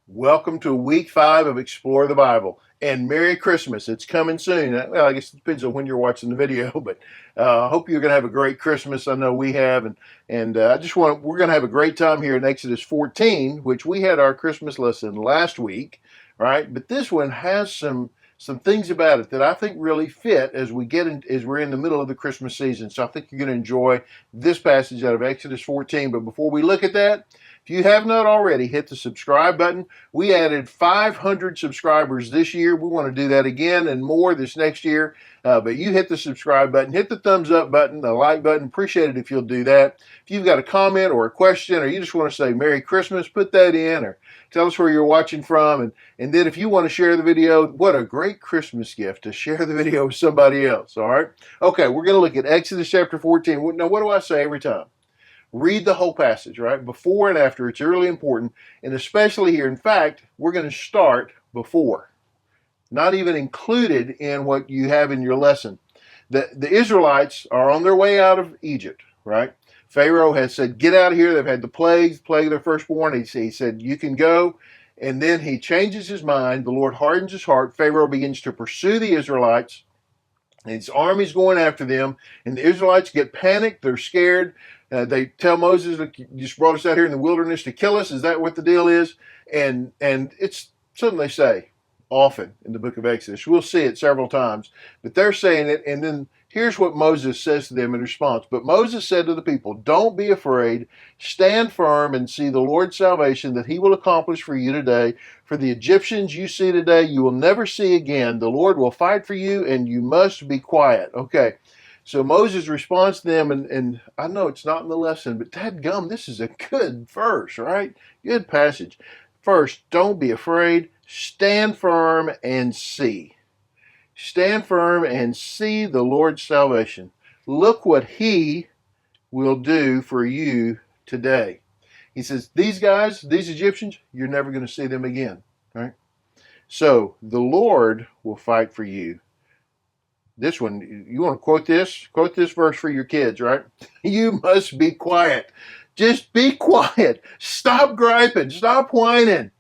Welcome to week 5 of Explore the Bible, and Merry Christmas. It's coming soon. Well, I guess it depends on when you're watching the video, but I hope you're going to have a great Christmas. I know we have, and we're going to have a great time here in Exodus 14, which we had our Christmas lesson last week, right? But this one has some things about it that I think really fit as we're in the middle of the Christmas season. So I think you're going to enjoy this passage out of Exodus 14. But before we look at that, if you have not already, hit the subscribe button. We added 500 subscribers this year. We want to do that again and more this next year. But you hit the subscribe button, hit the thumbs up button, the like button. Appreciate it if you'll do that. If you've got a comment or a question, or you just want to say Merry Christmas, put that in, or tell us where you're watching from. And then if you want to share the video, what a great Christmas gift to share the video with somebody else. All right. Okay, we're going to look at Exodus chapter 14. Now, what do I say every time? Read the whole passage, right? Before and after. It's really important. And especially here. In fact, we're going to start before. Not even included in what you have in your lesson. The Israelites are on their way out of Egypt, right? Pharaoh has said, get out of here. They've had the plague of their firstborn. He said, you can go. And then he changes his mind. The Lord hardens his heart. Pharaoh begins to pursue the Israelites. And his army's going after them. And the Israelites get panicked. They're scared. They tell Moses, look, you just brought us out here in the wilderness to kill us. Is that what the deal is? And it's something they say often in the book of Exodus. We'll see it several times. But they're saying it, and then here's what Moses says to them in response. But Moses said to the people, don't be afraid. Stand firm and see the Lord's salvation that he will accomplish for you today. For the Egyptians you see today, you will never see again. The Lord will fight for you, and you must be quiet. Okay. So Moses responds to them, and I know it's not in the lesson, but dadgum, this is a good verse, right? Good passage. First, don't be afraid. Stand firm and see. Stand firm and see the Lord's salvation. Look what he will do for you today. He says, these guys, these Egyptians, you're never going to see them again, right? So the Lord will fight for you. This one, you want to quote this verse for your kids, right? You must be quiet. Just be quiet. Stop griping. Stop whining.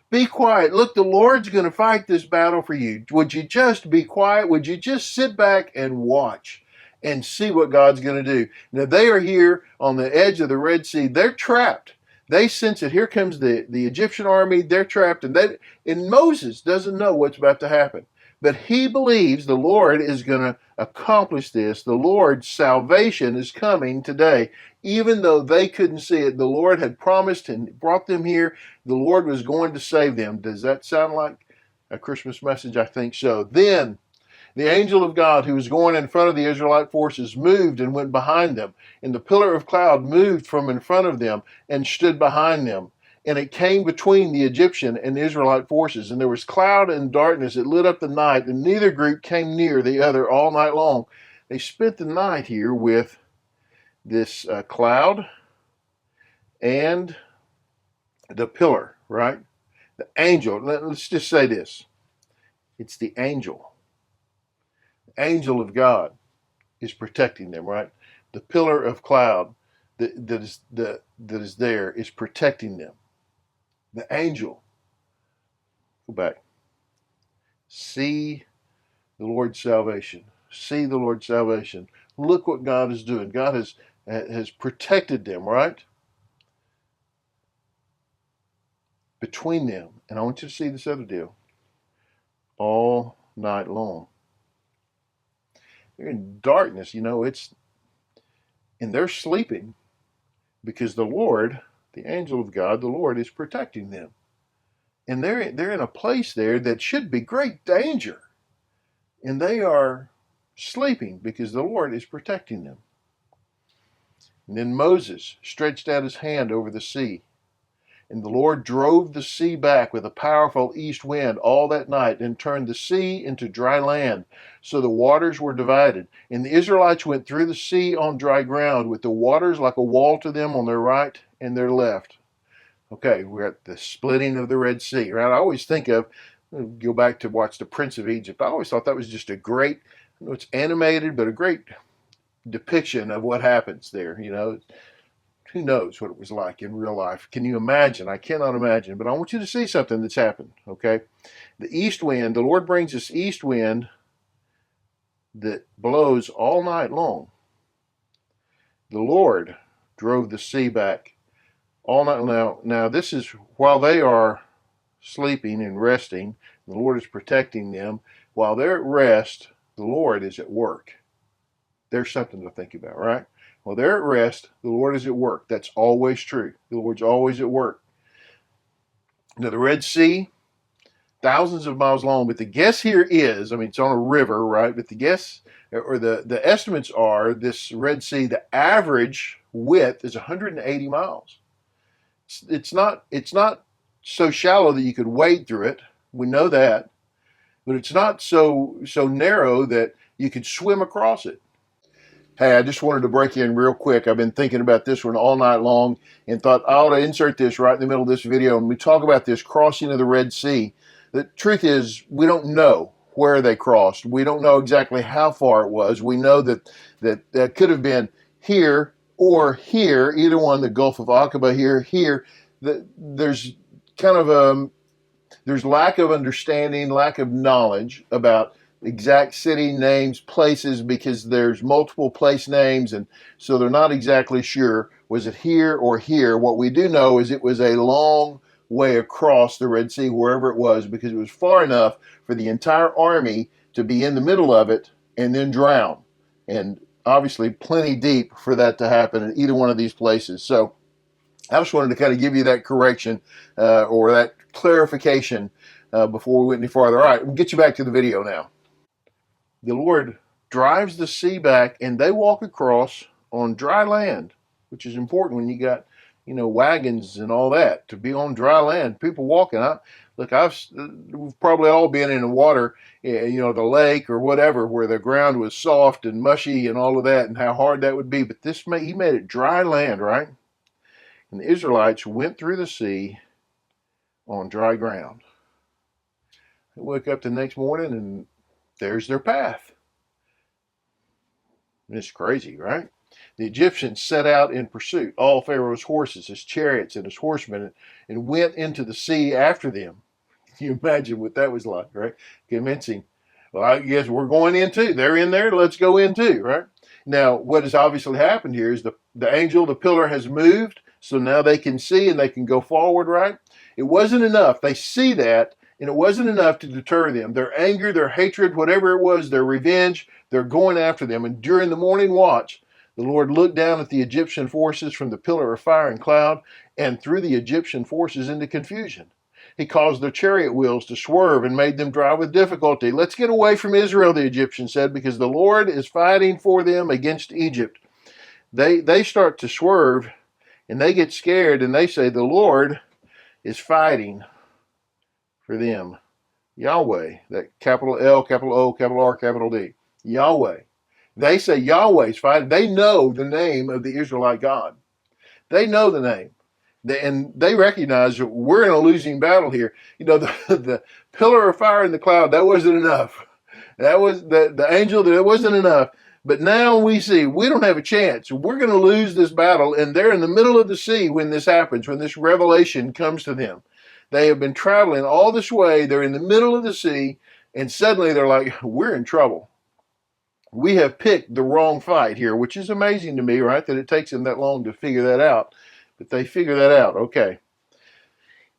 Be quiet. Look, the Lord's going to fight this battle for you. Would you just be quiet? Would you just sit back and watch and see what God's going to do? Now, they are here on the edge of the Red Sea. They're trapped. They sense it. Here comes the Egyptian army. They're trapped. And Moses doesn't know what's about to happen. But he believes the Lord is going to accomplish this. The Lord's salvation is coming today. Even though they couldn't see it, the Lord had promised and brought them here. The Lord was going to save them. Does that sound like a Christmas message? I think so. Then the angel of God who was going in front of the Israelite forces moved and went behind them. And the pillar of cloud moved from in front of them and stood behind them. And it came between the Egyptian and the Israelite forces. And there was cloud and darkness that lit up the night, and neither group came near the other all night long. They spent the night here with this cloud and the pillar, right? The angel. Let's just say this. It's the angel. The angel of God is protecting them, right? The pillar of cloud that is there is protecting them. The angel. Go back. See the Lord's salvation. See the Lord's salvation. Look what God is doing. God has protected them, right? Between them. And I want you to see this other deal. All night long. They're in darkness, and they're sleeping because the Lord, the angel of God, the Lord is protecting them. And they're in a place there that should be great danger. And they are sleeping because the Lord is protecting them. And then Moses stretched out his hand over the sea. And the Lord drove the sea back with a powerful east wind all that night and turned the sea into dry land. So the waters were divided. And the Israelites went through the sea on dry ground with the waters like a wall to them on their right and their left. Okay, we're at the splitting of the Red Sea, right? I always think of, go back to watch The Prince of Egypt. I always thought that was just a great, it's animated, but a great depiction of what happens there, who knows what it was like in real life? Can you imagine? I cannot imagine. But I want you to see something that's happened, okay? The east wind, the Lord brings this east wind that blows all night long. The Lord drove the sea back all night. Now this is while they are sleeping and resting. The Lord is protecting them. While they're at rest, the Lord is at work. There's something to think about, right? While they're at rest, the Lord is at work. That's always true. The Lord's always at work. Now, the Red Sea, thousands of miles long, but the guess here is, I mean, it's on a river, right? But the guess, or the estimates are, this Red Sea, the average width is 180 miles. It's not so shallow that you could wade through it. We know that. But it's not so narrow that you could swim across it. Hey, I just wanted to break in real quick. I've been thinking about this one all night long and thought I ought to insert this right in the middle of this video. And we talk about this crossing of the Red Sea. The truth is, we don't know where they crossed. We don't know exactly how far it was. We know that could have been here or here, either one, the Gulf of Aqaba here. There's kind of there's lack of understanding, lack of knowledge about exact city names, places, because there's multiple place names, and so they're not exactly sure, was it here or here? What we do know is it was a long way across the Red Sea, wherever it was, because it was far enough for the entire army to be in the middle of it and then drown. And obviously plenty deep for that to happen in either one of these places. So I just wanted to kind of give you that correction or that clarification before we went any farther. All right, we'll get you back to the video now. The Lord drives the sea back, and they walk across on dry land, which is important when you got, wagons and all that, to be on dry land. People walking. We've probably all been in the water, the lake or whatever, where the ground was soft and mushy and all of that, and how hard that would be. But he made it dry land, right? And the Israelites went through the sea on dry ground. They woke up the next morning, and there's their path. It's crazy, right? The Egyptians set out in pursuit, all Pharaoh's horses, his chariots, and his horsemen, and went into the sea after them. Can you imagine what that was like, right? Convincing. Well, I guess we're going in too. They're in there. Let's go in too, right? Now, what has obviously happened here is the angel, the pillar has moved, so now they can see and they can go forward, right? It wasn't enough. They see that, and it wasn't enough to deter them. Their anger, their hatred, whatever it was, their revenge, they're going after them. And during the morning watch, the Lord looked down at the Egyptian forces from the pillar of fire and cloud and threw the Egyptian forces into confusion. He caused their chariot wheels to swerve and made them drive with difficulty. Let's get away from Israel, the Egyptians said, because the Lord is fighting for them against Egypt. They start to swerve, and they get scared, and they say, the Lord is fighting for them. Yahweh, that capital L, capital O, capital R, capital D. Yahweh. They say Yahweh's fighting. They know the name of the Israelite God. They know the name. And they recognize that we're in a losing battle here. The pillar of fire in the cloud, that wasn't enough. That was the angel, that wasn't enough. But now we see we don't have a chance. We're going to lose this battle. And they're in the middle of the sea when this happens, when this revelation comes to them. They have been traveling all this way. They're in the middle of the sea. And suddenly they're like, we're in trouble. We have picked the wrong fight here, which is amazing to me, right? That it takes them that long to figure that out. But they figure that out. Okay.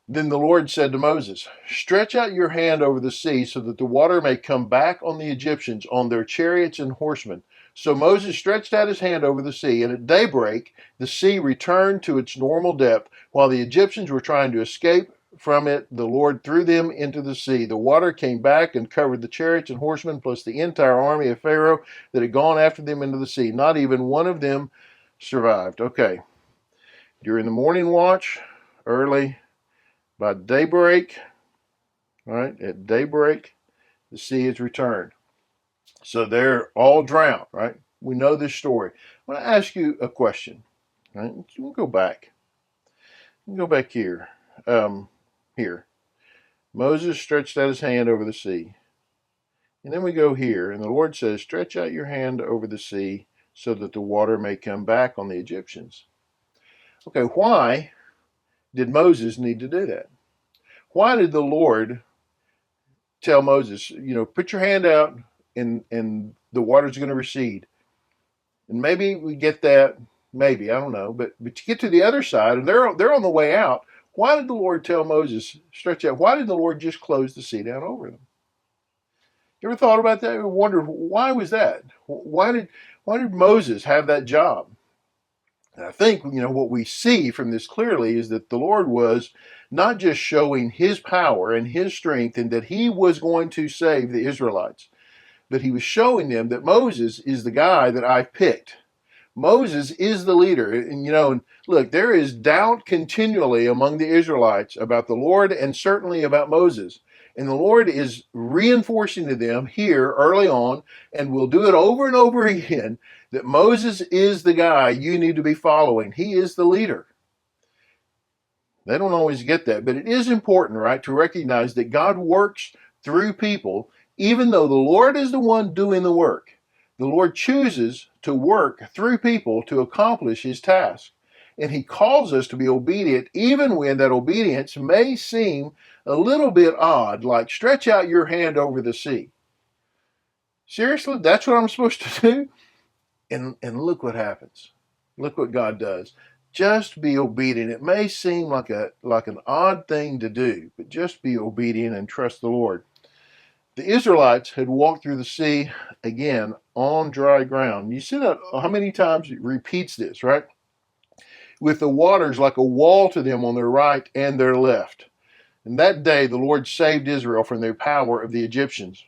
Then the Lord said to Moses, stretch out your hand over the sea so that the water may come back on the Egyptians, on their chariots and horsemen. So Moses stretched out his hand over the sea, and at daybreak the sea returned to its normal depth. While the Egyptians were trying to escape from it, the Lord threw them into the sea. The water came back and covered the chariots and horsemen, plus the entire army of Pharaoh that had gone after them into the sea. Not even one of them survived. Okay. During the morning watch, early, by daybreak, right, at daybreak, the sea is returned. So they're all drowned, right? We know this story. I want to ask you a question, right? We'll go back. We'll go back here. Here. Moses stretched out his hand over the sea. And then we go here, and the Lord says, stretch out your hand over the sea so that the water may come back on the Egyptians. Okay, why did Moses need to do that? Why did the Lord tell Moses, put your hand out and the water's going to recede? And maybe we get that, maybe, I don't know, but to get to the other side, and they're on the way out, why did the Lord tell Moses, stretch out? Why did the Lord just close the sea down over them? You ever thought about that? You wondered, why was that? Why did Moses have that job? And I think, what we see from this clearly is that the Lord was not just showing his power and his strength and that he was going to save the Israelites, but he was showing them that Moses is the guy that I've picked. Moses is the leader. And look, there is doubt continually among the Israelites about the Lord and certainly about Moses. And the Lord is reinforcing to them here early on, and will do it over and over again, that Moses is the guy you need to be following. He is the leader. They don't always get that, but it is important, right, to recognize that God works through people, even though the Lord is the one doing the work. The Lord chooses to work through people to accomplish his task. And he calls us to be obedient, even when that obedience may seem a little bit odd, like stretch out your hand over the sea. Seriously, that's what I'm supposed to do? And look what happens. Look what God does. Just be obedient. It may seem like an odd thing to do, but just be obedient and trust the Lord. The Israelites had walked through the sea again on dry ground. You see that how many times it repeats this, right? With the waters like a wall to them on their right and their left. And that day the Lord saved Israel from the power of the Egyptians.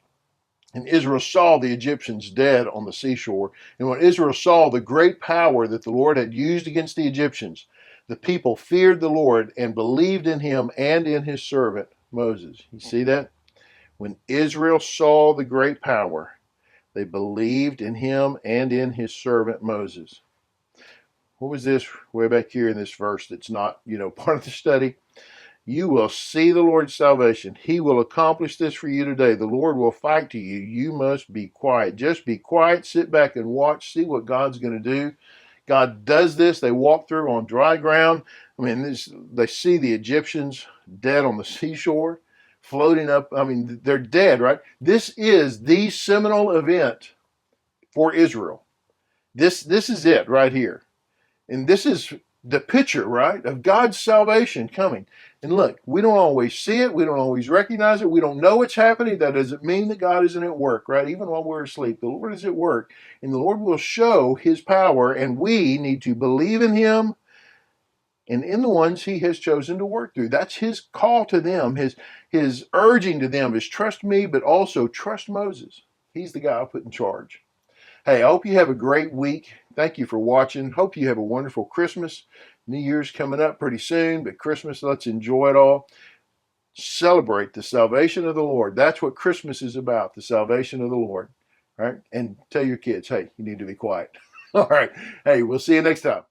And Israel saw the Egyptians dead on the seashore. And when Israel saw the great power that the Lord had used against the Egyptians, the people feared the Lord and believed in him and in his servant Moses. You see that? When Israel saw the great power, they believed in him and in his servant Moses. What was this way back here in this verse that's not, part of the study? You will see the Lord's salvation. He will accomplish this for you today. The Lord will fight to you. You must be quiet. Just be quiet. Sit back and watch. See what God's going to do. God does this. They walk through on dry ground. They see the Egyptians dead on the seashore, floating up. They're dead, right? This is the seminal event for Israel. This is it right here. And this is the picture, right, of God's salvation coming. And look, we don't always see it. We don't always recognize it. We don't know what's happening. That doesn't mean that God isn't at work, right? Even while we're asleep, the Lord is at work. And the Lord will show his power, and we need to believe in him and in the ones he has chosen to work through. That's his call to them. His urging to them is trust me, but also trust Moses. He's the guy I put in charge. Hey, I hope you have a great week. Thank you for watching. Hope you have a wonderful Christmas. New Year's coming up pretty soon, but Christmas, let's enjoy it all. Celebrate the salvation of the Lord. That's what Christmas is about, the salvation of the Lord. All right? And tell your kids, hey, you need to be quiet. All right. Hey, we'll see you next time.